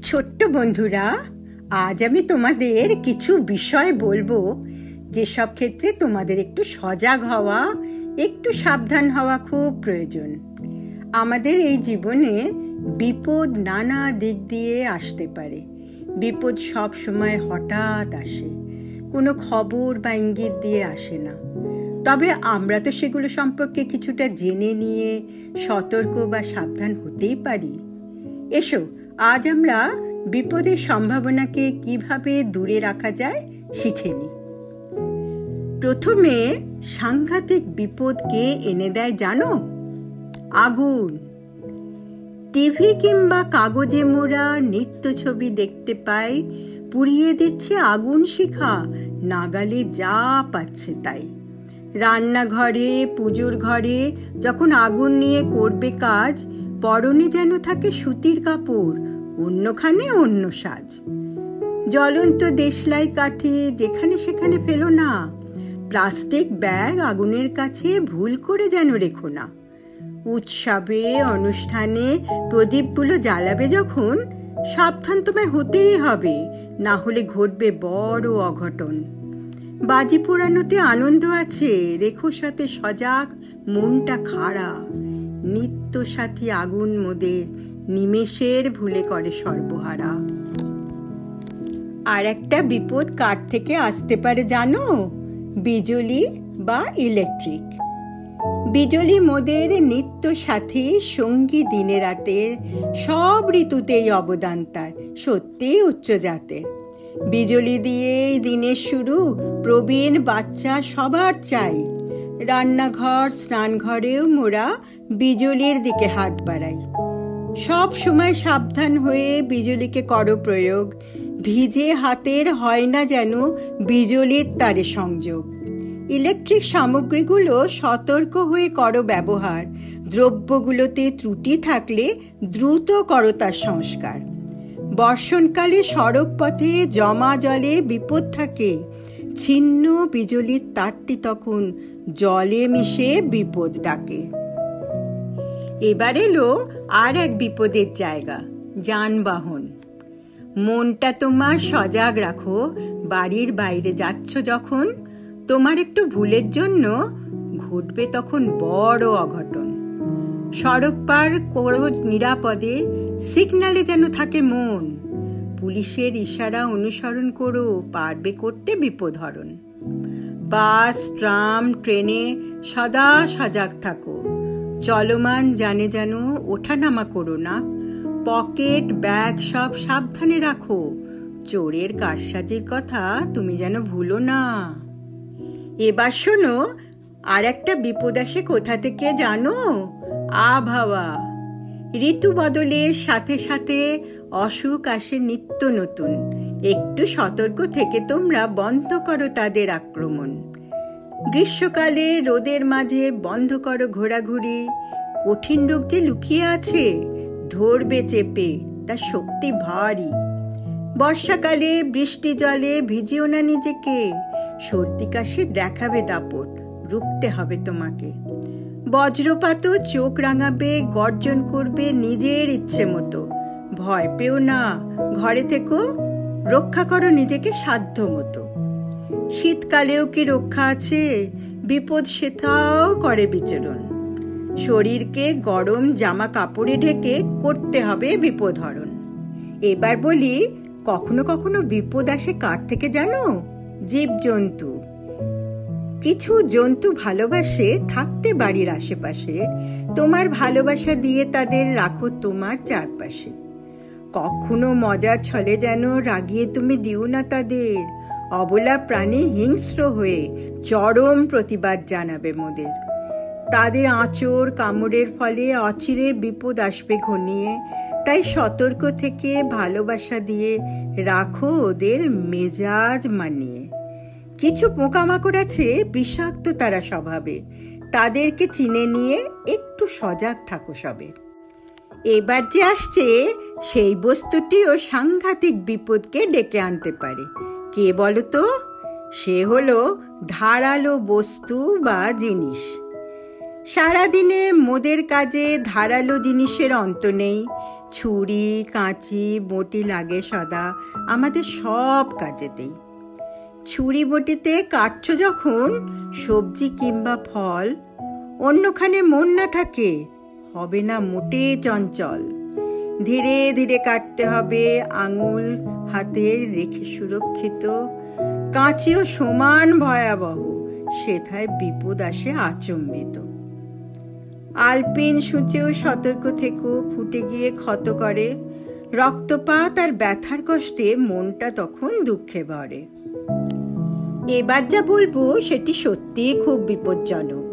ছোট্ট বন্ধুরা, আজ আমি তোমাদের কিছু বিষয় বলবো যেসব ক্ষেত্রে তোমাদের একটু সজাগ হওয়া, একটু সাবধান হওয়া খুব প্রয়োজন। আমাদের এই জীবনে বিপদ নানা দিক দিয়ে আসতে পারে। বিপদ সব সময় হঠাৎ আসে, কোনো খবর বা ইঙ্গিত দিয়ে আসে না। তবে আমরা তো সেগুলো সম্পর্কে কিছুটা জেনে নিয়ে সতর্ক বা সাবধান হতেই পারি। এসো, আজ আমরা বিপদের সম্ভাবনাকে কিভাবে দূরে রাখা যায় শিখে নিই। প্রথমে সাংঘাতিক বিপদ কে এনে দেয় জানো? আগুন। টিভি কিংবা কাগজে মোড়া নিত্য ছবি দেখতে পাই, পুড়িয়ে দিচ্ছে আগুন শিখা, নাগালে যা পাচ্ছে তাই। রান্নাঘরে, পুজোর ঘরে যখন আগুন নিয়ে করবে কাজ, পরনে যেন থাকে সুতির কাপড়, অন্যখানে অন্য সাজ। জ্বলন্ত দেশলাই কাঠে যেখানে সেখানে ফেলো না, প্লাস্টিক ব্যাগ আগুনের কাছে ভুল করে যেন রেখো না। উৎসবে, অনুষ্ঠানে প্রদীপগুলো জ্বালাবে যখন, সাবধান তোমায় হতেই হবে, না হলে ঘটবে বড় অঘটন। বাজি পোড়ানোতে আনন্দ আছে, রেখো সাথে সজাগ মনটা খাড়া। নিত্য সাথী আগুন মোদের, নিমেষের ভুলে করে সর্বহারা। আর একটা বিপদ কার থেকে আসতে পারে জানো? বিজলি বা ইলেকট্রিক। বিজলি মোদের নিত্য সাথী, সঙ্গী দিনে রাতের, সব ঋতুতেই অবদান তার, সত্যি উচ্চ জাতের। বিজলি দিয়েই দিনের শুরু, প্রবীণ বাচ্চা সবার চাই। রান্নাঘর, স্নানঘরেও মোরা বিজলির দিকে হাত বাড়াই। সব সময় সাবধান হয়ে বিজলিকে করো প্রয়োগ, ভিজে হাতের হয় না যেন বিজলির তারে সংযোগ। ইলেকট্রিক সামগ্রীগুলো সতর্ক হয়ে করো ব্যবহার, দ্রব্যগুলোতে ত্রুটি থাকলে দ্রুত করো তার সংস্কার। বর্ষণকালে সড়ক পথে জমা জলে বিপদ থাকে, ছিন্ন বিজলির তারটি তখন জলে মিশে বিপদ ডাকে। এবার এলো আর এক বিপদের জায়গা, যানবাহন। মনটা তোমার সজাগ রাখো, বাড়ির বাইরে যাচ্ছ যখন, তোমার একটু ভুলের জন্য ঘটবে তখন বড় অঘটন। সড়ক পার করো নিরাপদে, সিগনালে যেন থাকে মন। পুলিশের ইশারা অনুসরণ করো, পারবে করতে বিপদ হরণ। বাস, ট্রাম, ট্রেনে সদা সজাগ থাকো, চলমান জানে যেন ওঠানামা করো না। পকেট, ব্যাগ সব সাবধানে রাখো, চোরের কারসাজির কথা তুমি যেন ভুলো না। এবার শোনো, আর একটা বিপদ আসে কোথা থেকে জানো? আবহাওয়া। ঋতু বদলের সাথে সাথে অসুখ আসে নিত্য নতুন। একটু সতর্ক থেকে তোমরা বন্ধ করো তাদের আক্রমণ। গ্রীষ্মকালে রোদের মাঝে বন্ধ করো ঘোরাঘুরি, কঠিন রোগ যে লুকিয়ে আছে ধরবে চেপে, তার শক্তি ভারী। বর্ষাকালে বৃষ্টি জলে ভিজিও না নিজেকে, সর্দি কাশি দেখাবে দাপট, রুখতে হবে তোমাকে। বজ্রপাতও চোখ রাঙাবে, গর্জন করবে নিজের ইচ্ছে মতো। ভয় পেও না, ঘরে থেকো, রক্ষা করো নিজেকে সাধ্য মতো। শীতকালেও কি রক্ষা আছে? বিপদ সেটাও করে বিচরণ। শরীরকে গরম জামা কাপড়ে ঢেকে করতে হবে বিপদ হরণ। এবার বলি, কখনো কখনো বিপদ আসে কার থেকে জানো? জীবজন্তু। কিছু জন্তু ভালোবাসে থাকতে বাড়ির আশেপাশে, তোমার ভালোবাসা দিয়ে তাদের রাখো তোমার চারপাশে। কখনো মজার ছলে যেন রাগিয়ে তুমি দিও না তাদের, অবলা প্রাণী হিংস্র হয়ে চরম প্রতিবাদ জানাবে মোদের। তাদের আঁচড় কামড়ের ফলে অচিরে বিপদ আসবে ঘনিয়ে, তাই সতর্ক থেকে ভালোবাসা দিয়ে রাখো ওদের মেজাজ মানিয়ে। কিছু পোকামাকড় আছে বিষাক্ত তারা স্বভাবে, তাদেরকে চিনে নিয়ে একটু সজাগ থাকো সবে। এবার যে আসছে সেই বস্তুটিও সাংঘাতিক বিপদকে ডেকে আনতে পারে। কে বলো তো? সে হলো ধারালো বস্তু বা জিনিস। সারাদিনে মোদের কাজে ধারালো জিনিসের অন্ত নেই। ছুরি কাঁচি বটি লাগে সদা আমাদের সব কাজেতেই। ছুরি বটিতে কাটছ যখন সবজি কিংবা ফল, অন্যখানে মন না থাকে হবে না মোটে চঞ্চল। ধীরে ধীরে কাটতে হবে, আঙুল হাতের রেখে সুরক্ষিত। কাঁচিও সমান ভয়াবহ, সেথায় বিপদ আসে আচম্বিত। আলপিন সূচেও সতর্ক থেকো, ফুটে গিয়ে ক্ষত করে। রক্তপাত আর ব্যথার কষ্টে মনটা তখন দুঃখে ভরে। এবার যা বলবো সেটি সত্যি খুব বিপজ্জনক।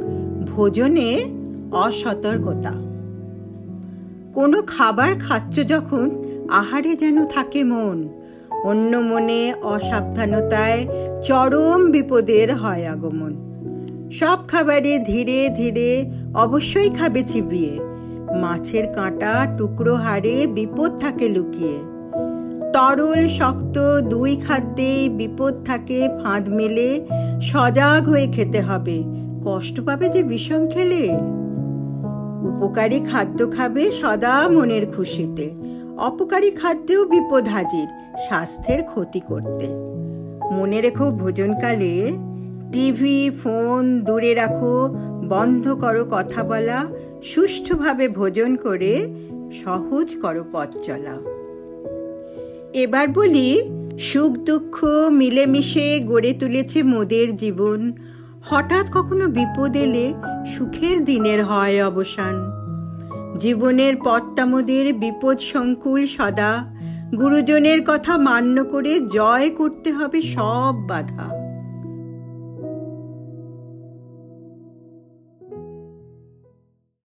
ভোজনে অসতর্কতা। কোনো খাবার খাচ্ছ যখন আহারে যেন থাকে মন, অন্য মনে অসাবধানতায় চরম বিপদের হয় আগমন। সব খাবারে ধীরে ধীরে অবশ্যই খাবে চিবিয়ে, মাছের কাঁটা টুকরো হাড়ে বিপদ থাকে লুকিয়ে। তরল শক্ত দুই খাদ্যেই বিপদ থাকে ফাঁদ মেলে, সজাগ হয়ে খেতে হবে, কষ্ট পাবে যে বিষম খেলে। উপকারী খাদ্য খাবে সদা মনের খুশিতে, অপকারী খাদ্যেও বিপদ হাজির স্বাস্থ্যের ক্ষতি করতে। মনে রেখো ভোজনকালে টিভি ফোন দূরে রাখো, বন্ধ করো কথা বলা, সুষ্ঠুভাবে ভোজন করে সহজ করো পথ চলা। এবার বলি, সুখ দুঃখ মিলেমিশে গড়ে তুলেছে মোদের জীবন। হঠাৎ কখনো বিপদ এলে সুখের দিনের হয় অবসান। জীবনের পথটা মোদের বিপদ সংকুল সদা, গুরুজনের কথা মান্য করে জয় করতে হবে সব বাধা।